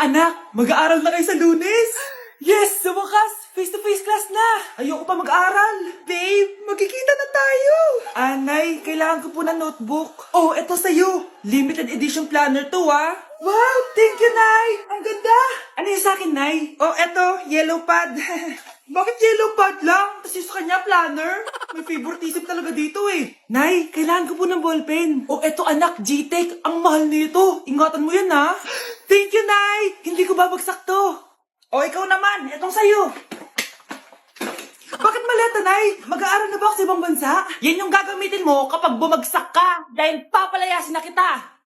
anak, mag-aaral na kayo sa Lunes! Yes! Sa wakas! Face-to-face class na! Ayoko pa mag-aaral! Babe, magkikita na tayo! Anay, kailangan ko po ng notebook. Oh, eto sa'yo! Limited edition planner to, ah! Wow! Thank you, Nay! Ang ganda! Ano yung sa'kin, Nay? Oh, eto, yellow pad. Bakit yellow pad lang? Tapos yung sa kanya, planner? May favoritism talaga dito eh. Nay, kailangan ko po ng ballpen. Oh, eto anak, G-Tech. Ang mahal nito. Ingatan mo yan, ha? Thank you, Nay! Hindi ko babagsak to. O, ikaw naman. Etong sa'yo. Bakit maleta, Nay? Mag-aaral na ba ako sa ibang bansa? Yan yung gagamitin mo kapag bumagsak ka dahil papalayasin na kita.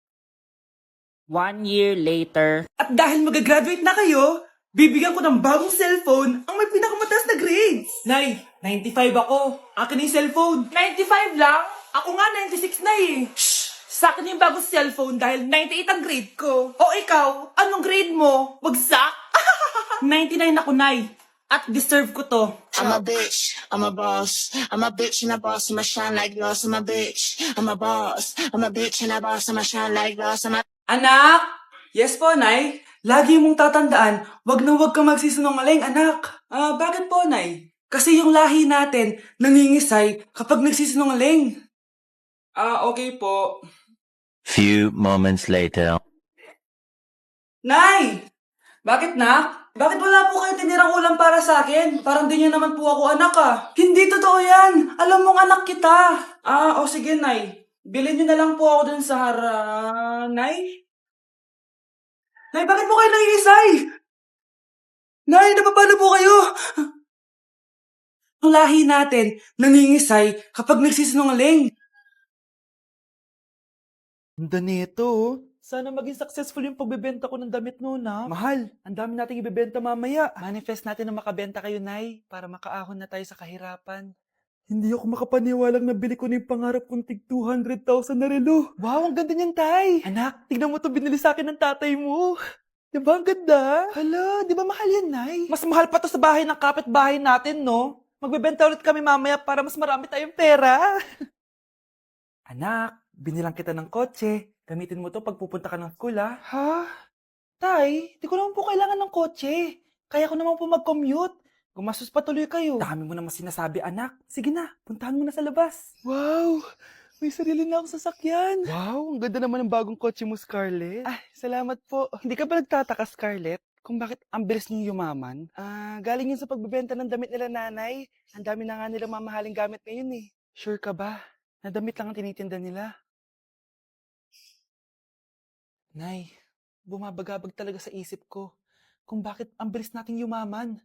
1 year later. At dahil mag-graduate na kayo, bibigyan ko ng bagong cellphone ang may pinakamataas na grades. Nay, 95 ako. Akin na yung cellphone. 95 lang? Ako nga 96 na eh. Shh! Sa akin yung bagong cellphone dahil 98 ang grade ko. O ikaw, anong grade mo? Bagsak? 99 ako, Nay. At deserve ko to. I'm a bitch, I'm a boss. I'm a bitch and a boss, I'ma shine like glass. I'm a bitch, I'm a boss. I'm a bitch and a boss, I'ma shine like glass. I'm a... Anak! Yes po, Nay. Lagi mong tatandaan, wag na wag kang magsisinungaling, anak. Bakit po, Nay? Kasi yung lahi natin nangingisay kapag nagsisinungaling. Okay po. Few moments later. Nay! Bakit, nak? Bakit wala po kayo tinirang ulam para sa akin? Parang di niyo naman po ako anak, ah. Hindi totoo yan. Alam mong anak kita. Sige, Nay. Bilhin niyo na lang po ako dun sa Nay? Nay, bakit po kayo nangingisay? Nay, napapano po kayo? Ang lahi natin, nangingisay kapag nagsisinungaling. Ganda nito, oh. Sana maging successful yung pagbebenta ko ng damit noon, ha? Mahal, ang dami nating ibebenta mamaya. Manifest natin na makabenta kayo, Nay, para makaahon na tayo sa kahirapan. Hindi ako makapaniwalang nabili ko na yung pangarap kong tig 200,000 na relo. Wow, ang ganda niyan, Tay. Anak, tignan mo to binili sa akin ng tatay mo. Diba ang ganda? Hala, di ba mahal yan, Nay? Mas mahal pa to sa bahay ng kapitbahay natin, no? Magbebenta ulit kami mamaya para mas marami tayong pera. Anak, binilang kita ng kotse. Gamitin mo to pag pupunta ka ng school, ha? Ha? Tay, di ko naman po kailangan ng kotse. Kaya ko naman po mag-commute. Gumastos pa tuloy kayo. Dami mo naman sinasabi, anak. Sige na, puntahan mo na sa labas. Wow! May sarili na akong sasakyan. Wow, ang ganda naman ng bagong kotse mo, Scarlett. Salamat po. Hindi ka ba nagtataka, Scarlett, kung bakit ang bilis niyo yumaman? Galing yun sa pagbebenta ng damit nila, nanay. Ang dami na nga nila mamahaling gamit ngayon, eh. Sure ka ba? Na damit lang ang tinitinda nila? Nay, bumabagabag talaga sa isip ko kung bakit ang bilis nating yumaman.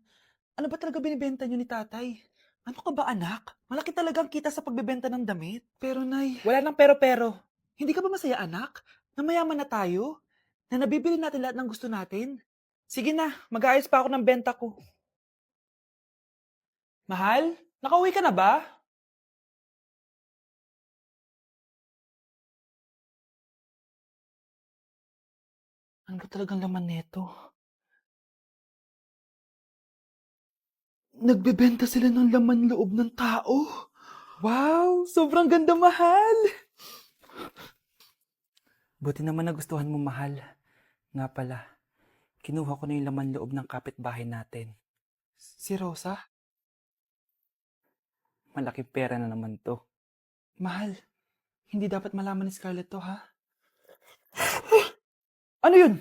Ano ba talaga binibenta niyo ni tatay? Ano ka ba, anak? Malaki talaga ang kita sa pagbebenta ng damit. Pero, Nay, wala nang pero-pero. Hindi ka ba masaya, anak? Na mayaman na tayo? Na nabibili natin lahat ng gusto natin? Sige na, mag-aayos pa ako ng benta ko. Mahal, nakauwi ka na ba? Ano ba talagang laman neto? Nagbebenta sila ng laman loob ng tao. Wow! Sobrang ganda, mahal! Buti naman nagustuhan mo, mahal. Nga pala, kinuha ko na yung laman loob ng kapitbahay natin. Si Rosa? Malaking pera na naman to. Mahal, hindi dapat malaman ni Scarlett to, ha? Ano yun?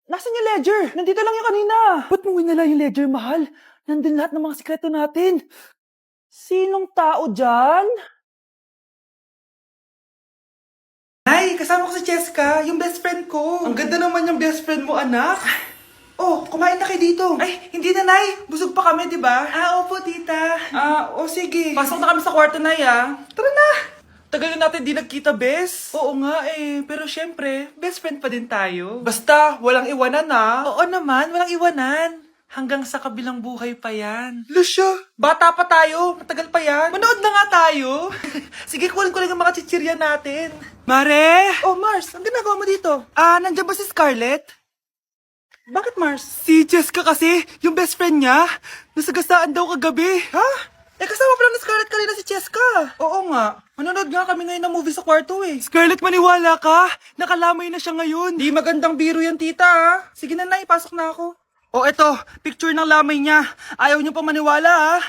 Nasaan yung ledger? Nandito lang yung kanina. Ba't mo winala yung ledger, mahal? Nandun lahat ng mga sikreto natin. Sinong tao dyan? Nay, kasama ko si Cheska, yung best friend ko. Ang ganda naman yung best friend mo, anak. Oh, kumain na kayo dito. Ay, hindi na, Nay. Busog pa kami, di ba? Opo, tita. Sige. Pasok na kami sa kwarto, Nay, Tara na. Tagal na natin di nagkita, bes. Oo nga eh, pero syempre, best friend pa din tayo. Basta, walang iwanan Oo naman, walang iwanan. Hanggang sa kabilang buhay pa yan. Lucia, bata pa tayo, matagal pa yan. Manood na nga tayo. Sige, kunin ko lang ang mga chichirya natin. Mare! Oh, Mars, ang ginagawa mo dito? Nandiyan ba si Scarlett? Bakit, Mars? Si Jessica kasi, yung best friend niya, nasagasaan daw kagabi. Ha? Kasama pala ni Scarlett kanina si Cheska. Oo nga. Manonood nga kami ngayon ng movie sa kwarto eh. Scarlett, maniwala ka. Nakalamay na siya ngayon. Di magandang biro yan, tita ha. Sige na, Nay, pasok na ako. O eto, picture ng lamay niya. Ayaw niyo pa maniwala ha.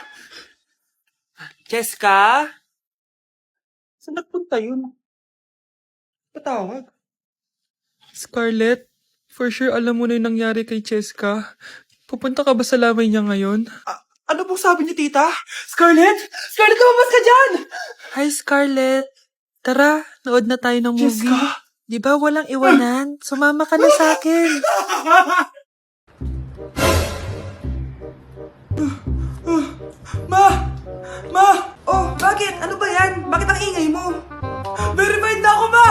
Cheska? Saan nagpunta yun? Patawag. Scarlett, for sure alam mo na yung nangyari kay Cheska. Pupunta ka ba sa lamay niya ngayon? Ano pong sabi niyo, tita? Scarlett? Scarlett, lumabas ka dyan! Hi, Scarlett. Tara, nood na tayo ng movie. Cheska? Di ba walang iwanan? Sumama ka na sa akin. Ma! Oh, bakit? Ano ba yan? Bakit ang ingay mo? Verified na ako, Ma!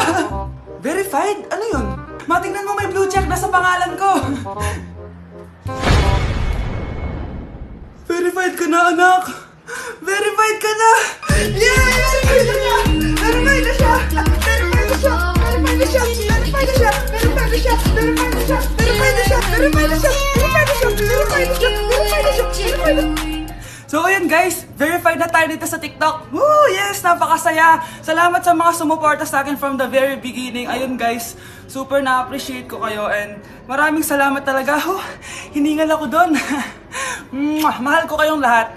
Verified? Ano yun? Ma, tingnan mo may blue check na sa pangalan ko. Verified ka na, anak! Verified ka na! Yeah! Verified na siya! Verified na siya! Verified na siya! Verified na siya! Verified na siya! Verified na siya! Verified na siya! Verified na siya! Verified na siya! Verified na siya! Verified na siya! Verified na siya! Verified na siya! So ayun guys, verified na tayo dito sa TikTok. Woo! Yes! Napakasaya! Salamat sa mga sumuporta sa akin from the very beginning. Ayun guys, super na-appreciate ko kayo and maraming salamat talaga. Hiningal ako doon. Mahal ko kayong lahat.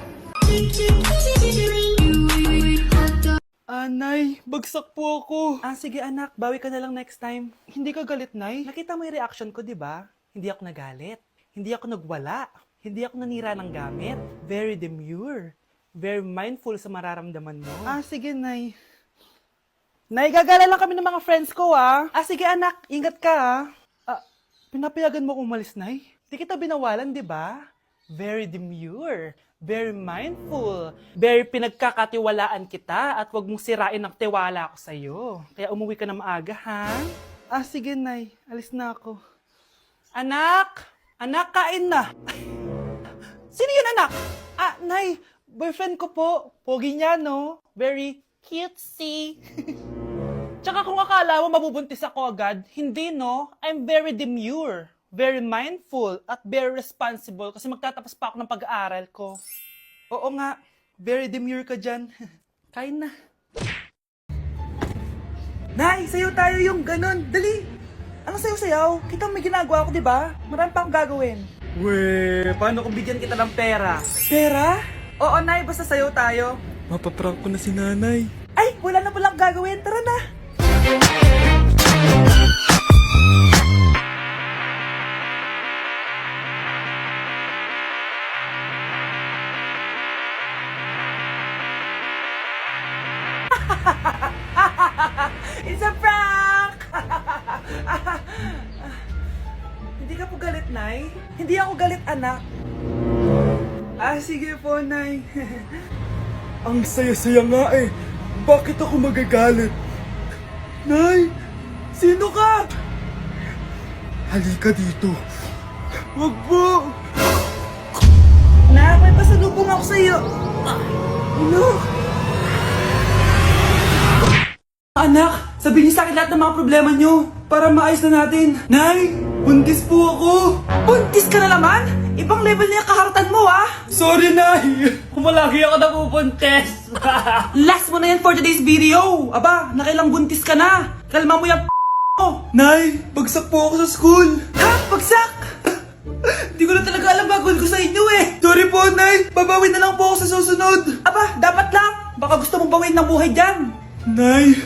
Nay, bagsak po ako. Sige anak, bawi ka na lang next time. Hindi ka galit, Nay? Nakita mo yung reaction ko, di ba? Hindi ako nagalit. Hindi ako nagwala. Hindi ako nanira ng gamit. Very demure. Very mindful sa mararamdaman mo. Sige, Nay. Nay, gagala lang kami ng mga friends ko, sige, anak. Ingat ka, pinapayagan mo kong umalis, Nay? Di kita binawalan, di ba? Very demure. Very mindful. Very pinagkakatiwalaan kita at wag mong sirain ang tiwala ko sa'yo. Kaya umuwi ka na maaga, ha? Sige, Nay. Alis na ako. Anak! Anak, kain na! Sino yun, anak? Nay, boyfriend ko po. Pogi niya, no? Very cutesy. Tsaka kung akala mo mabubuntis ako agad, hindi, no? I'm very demure, very mindful, at very responsible kasi magtatapos pa ako ng pag-aaral ko. Oo nga, very demure ka dyan. Kain na. Nay, sayo tayo yung ganon. Dali! Ano sayo-sayaw? Kita mo may ginagawa ko, di ba? Marami pa akong gagawin. Weh, paano kung bigyan kita ng pera? Pera? Oo, Nay, basta sayo tayo. Mapaprank ko na si nanay. Ay, wala na palang gagawin. Tara na. It's a prank! Hindi ka po galit, Nay? Hindi ako galit, anak. Sige po, Nay. Ang saya-saya nga eh. Bakit ako magagalit? Nay, sino ka? Halika dito. Wag po. Nak, may pasalubong ako sa'yo. Ano? Anak, sabihin niyo sa akin lahat ng mga problema niyo para maayos na natin. Nay, buntis po ako. Buntis ka na naman? Ibang level na yung kaharatan mo, Sorry, Nay. Kumalagi ako na pubuntis. Last mo na yan for today's video. Aba, nakailang buntis ka na. Kalma mo yung mo. Nay, bagsak po ako sa school. Ha? Bagsak? Di ko na talaga alam gagawin ko sa inyo eh. Sorry po, Nay. Babawin na lang po ako sa susunod. Aba, dapat lang. Baka gusto mong bawin ng buhay dyan. Nay,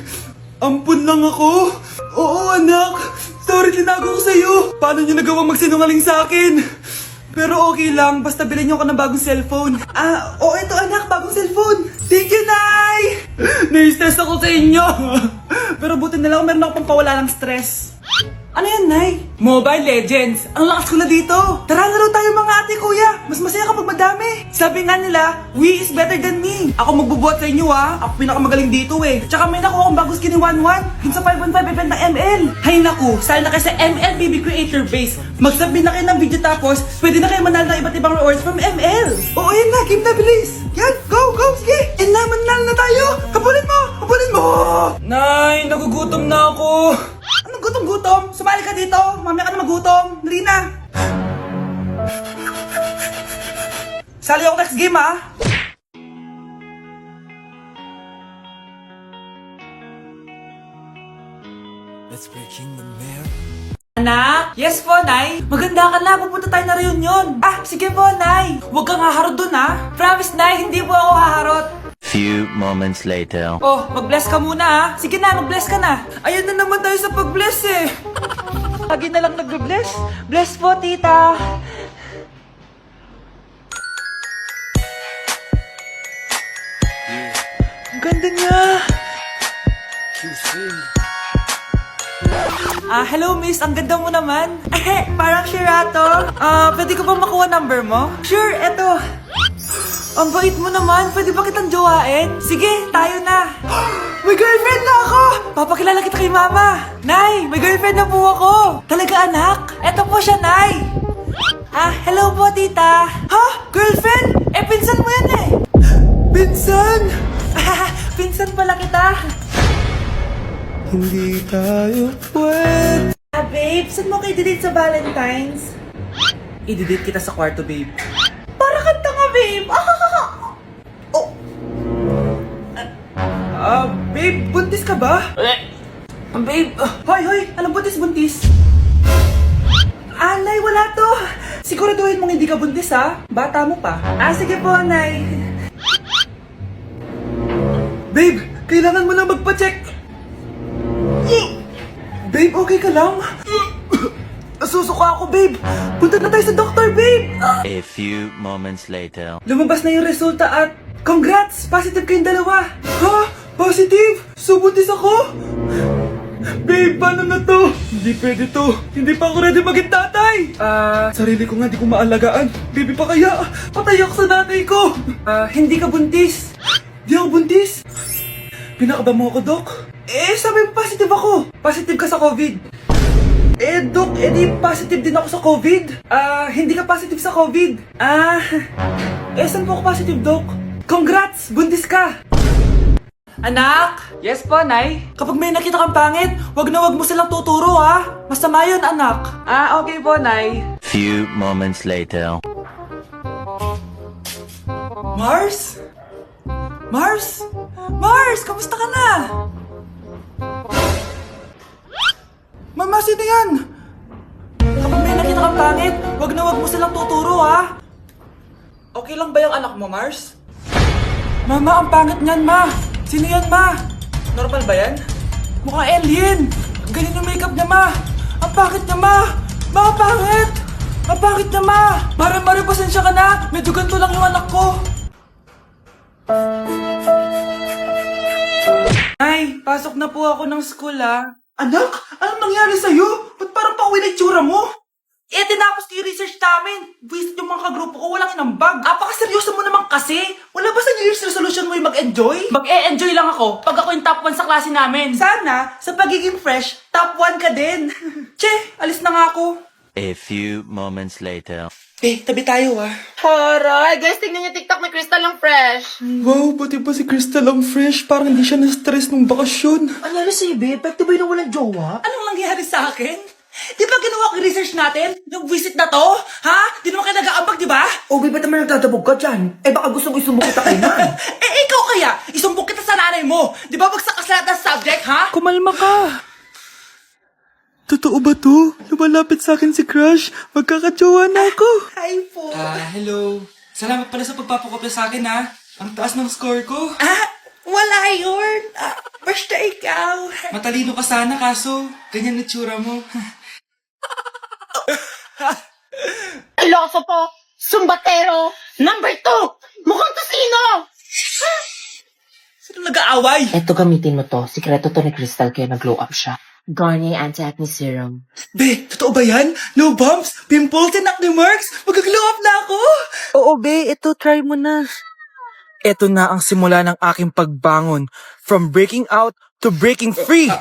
ampun lang ako. Oo, anak. Sorry, tinago ko sa'yo. Paano niyo nagawang magsinungaling sa akin? Pero okay lang, basta bilhin niyo ako ng bagong cellphone. Oo, ito anak, bagong cellphone. Thank you, Nay! Nai-stress ako sa inyo. Pero buti na lang, meron ako pampawala ng stress. Ano yan, Nay? Mobile Legends. Ang lakas ko na dito. Tara, laro tayo mga ate, kuya. Mas masaya kapag madami. Sabi nga nila, we is better than me. Ako magbubuhat sa inyo, Ako pinakamagaling dito, eh. Tsaka may nakuha akong bagong skin ni 1-1. Dun sa 515 event ng ML. Hay naku, sali na kayo sa ML BB Creator Base. Mag-submit na kayo ng video tapos, pwede na kayo manalo ng iba't ibang rewards from ML. Oo, yan na. Game na, bilis. Yan, go, go, sige. And na, manalo na tayo. Habulin mo, habulin mo. Nay, nagugutom na ako. Anong gutom-gutom? Sumali ka dito. Mamaya ka na magutom. Dali na. Sali ako next game, Anak? Yes po, Nay. Maganda ka na. Pupunta tayo na reunion. Ah, sige po, Nay. Huwag kang haharot dun, ha? Promise, Nay. Hindi po ako haharot. Few moments later. Oh, mag-bless ka muna, ha? Sige na, mag-bless ka na. Ayan na naman tayo sa pag-bless, eh. Lagi na lang nagbe-bless. Bless po, tita. Ang ganda niya. Hello miss, ang ganda mo naman. Parang Shirato. Pwede ko ba makuha number mo? Sure, eto. Ang bait mo naman, pwede ba kitang jowain? Sige, tayo na. May girlfriend na ako! Papakilala kita kay mama. Nay, may girlfriend na po ako. Talaga anak? Eto po siya, Nay. Hello po tita. Ha? Girlfriend? Pinsan mo yan eh. Pinsan? Pinsan pala kita. Hindi tayo pwede. Babe, saan mo kayo didate sa Valentine's? I-didate kita sa kwarto, babe. Para kanta nga, babe. Oh. Babe, buntis ka ba? Babe, hoy, anong buntis? Nay, wala to. Siguraduhin mong hindi ka buntis, ha? Bata mo pa. Sige po, Nay. Babe, kailangan mo na magpa-check. Babe, okay ka lang? Nasusuka ako, babe. Punta na tayo sa doktor, babe. A few moments later. Lumabas na yung resulta at congrats! Positive kayong dalawa. Ha? Positive? So, buntis ako? Babe, paano na to? Hindi pwede to. Hindi pa ako ready maging tatay. Sarili ko nga di ko maalagaan. Baby pa kaya? Patay ako sa nanay ko. Hindi ka buntis. Di ako buntis. Pinakaba mo ako, Dok? Sabi mo positive ako. Positive ka sa COVID. Dok, di positive din ako sa COVID. Hindi ka positive sa COVID. Saan po ako positive, Dok? Congrats! Buntis ka! Anak! Yes po, Nay? Kapag may nakita kang pangit, wag mo silang tuturo, ha? Masama yun, anak. Okay po, Nay. Few moments later. Mars? Mars? Mars, kamusta ka na? Mama, sino yan? Kapag may nakita kang pangit, wag mo silang tuturo, ha? Okay lang ba yung anak mo, Mars? Mama, ang pangit niyan, Ma. Sino yan, Ma? Normal ba yan? Mukhang alien. Ganyan yung makeup niya, Ma. Ang pangit niya, Ma. Ma, ang pangit. Ang pangit niya, Ma. Mare, pasensya ka na. Medyo ganito lang yung anak ko. Ay, pasok na po ako ng school, ha? Anak, anong nangyari sa'yo? Ba't parang pauwi na itsura mo? Tinapos ko yung research namin. Visit yung mga kagrupo ko, walang inambag. Apakaseryoso mo naman kasi. Wala ba sa New Year's resolution mo yung mag-enjoy? Mag-e-enjoy lang ako pag ako yung top 1 sa klase namin. Sana, sa pagiging fresh, top 1 ka din. Che, alis na nga ako. A few moments later. Tabi tayo, ah. Alright, guys, tingnan niyo TikTok, may crystal lang fresh. Wow, pati pa si Crystal ang fresh. Parang hindi siya na-stress nung bakasyon. Ano si Ibe? Epekto ba yun na walang jowa? Anong nangyari sa akin? Di ba ginawa ko yung research natin? Yung visit na to? Ha? Di naman kayo nag-aambag, di ba? O, ba't naman nagdadabog ka dyan? Baka gustong isumbong kita kay Nan. Ikaw kaya? Isumbong kita sa nanay mo. Di ba bagsak ka sa lahat ng subject, ha? Kumalma ka. Totoo ba to? Lumalapit sa akin si Crush. Magkakajowa na ako. Hi po. Hello. Salamat pala sa pagpapakopya sa akin, ha. Ang taas ng score ko. Wala yun. Basta ikaw. Matalino ka sana, kaso ganyan na tsura mo. Iloso po, sumbatero, number 2, mukhang kasino. Sino nag-aaway? Eto, gamitin mo to. Sikreto to ni Crystal kaya nag-glow up siya. Garnier Anti-Acne Serum. Be, totoo ba yan? No bumps, pimples, and acne marks? Mag-glow up na ako. Oo, be. Ito, try mo na. Ito na ang simula ng aking pagbangon. From breaking out to breaking free.